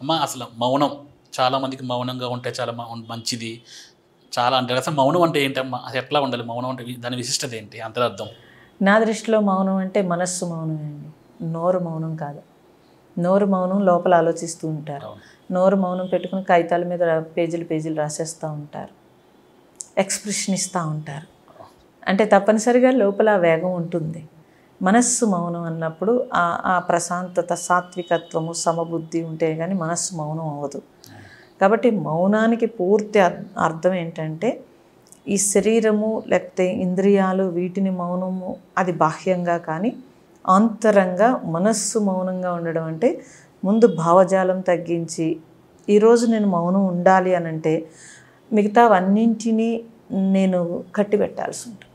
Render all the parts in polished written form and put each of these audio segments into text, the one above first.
అమ్మ అసలు మౌనం చాలామందికి మౌనంగా ఉంటే చాలా మంచిది చాలా అంటారు. అసలు మౌనం అంటే ఏంటమ్మా? అది ఎట్లా ఉండాలి? మౌనం అంటే దాని విశిష్టత ఏంటి? అంతరార్థం? నా దృష్టిలో మౌనం అంటే మనస్సు మౌనమే అండి. నోరు మౌనం కాదు. నోరు మౌనం లోపల ఆలోచిస్తూ ఉంటారు. నోరు మౌనం పెట్టుకుని కాగితాల మీద పేజీలు పేజీలు రాసేస్తూ ఉంటారు, ఎక్స్ప్రెషన్ ఇస్తూ ఉంటారు. అంటే తప్పనిసరిగా లోపల వేగం ఉంటుంది. మనస్సు మౌనం అన్నప్పుడు ఆ ప్రశాంతత, సాత్వికత్వము, సమబుద్ధి ఉంటే కానీ మనస్సు మౌనం అవ్వదు. కాబట్టి మౌనానికి పూర్తి అర్థం ఏంటంటే ఈ శరీరము లేకపోతే ఇంద్రియాలు వీటిని మౌనము అది బాహ్యంగా, కానీ ఆంతరంగా మనస్సు మౌనంగా ఉండడం అంటే ముందు భావజాలం తగ్గించి ఈరోజు నేను మౌనం ఉండాలి అని అంటే మిగతావన్నింటినీ నేను కట్టిపెట్టాల్సి ఉంటుంది.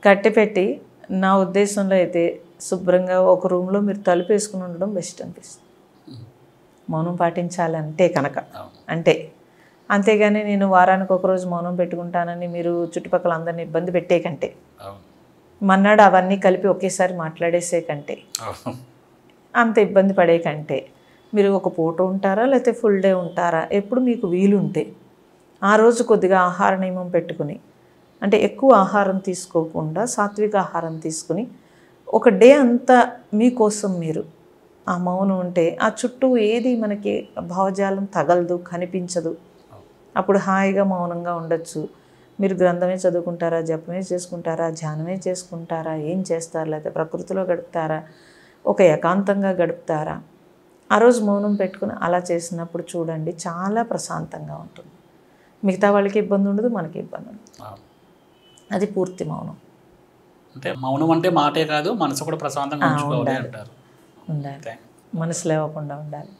కట్టిపెట్టి నా ఉద్దేశంలో అయితే శుభ్రంగా ఒక రూమ్లో మీరు తలుపు వేసుకుని ఉండడం బెస్ట్ అనిపిస్తుంది మౌనం పాటించాలంటే కనుక. అంతేగాని నేను వారానికి ఒకరోజు మౌనం పెట్టుకుంటానని మీరు చుట్టుపక్కల అందరినీ ఇబ్బంది పెట్టే కంటే, మన్నాడు అవన్నీ కలిపి ఒకేసారి మాట్లాడేసే కంటే, అంత ఇబ్బంది పడే కంటే మీరు ఒక పూట ఉంటారా లేకపోతే ఫుల్ డే ఉంటారా, ఎప్పుడు మీకు వీలుంటే ఆ రోజు కొద్దిగా ఆహార నియమం పెట్టుకుని, అంటే ఎక్కువ ఆహారం తీసుకోకుండా సాత్విక ఆహారం తీసుకుని ఒక డే అంతా మీకోసం మీరు ఆ మౌనం ఉంటే ఆ చుట్టూ ఏది మనకి భావజాలం తగలదు, కనిపించదు. అప్పుడు హాయిగా మౌనంగా ఉండొచ్చు. మీరు గ్రంథమే చదువుకుంటారా, జపమే చేసుకుంటారా, ధ్యానమే చేసుకుంటారా, ఏం చేస్తారా, లేకపోతే ప్రకృతిలో గడుపుతారా, ఒక ఏకాంతంగా గడుపుతారా, ఆ రోజు మౌనం పెట్టుకుని అలా చేసినప్పుడు చూడండి చాలా ప్రశాంతంగా ఉంటుంది. మిగతా వాళ్ళకి ఇబ్బంది ఉండదు, మనకి ఇబ్బంది ఉండదు. అది పూర్తి మౌనం. అంటే మౌనం అంటే మాటే కాదు, మనసు కూడా ప్రశాంతంగా ఉంచుకోవాలి అంటారు. ఉండాలి, మనసు లేవకుండా ఉండాలి.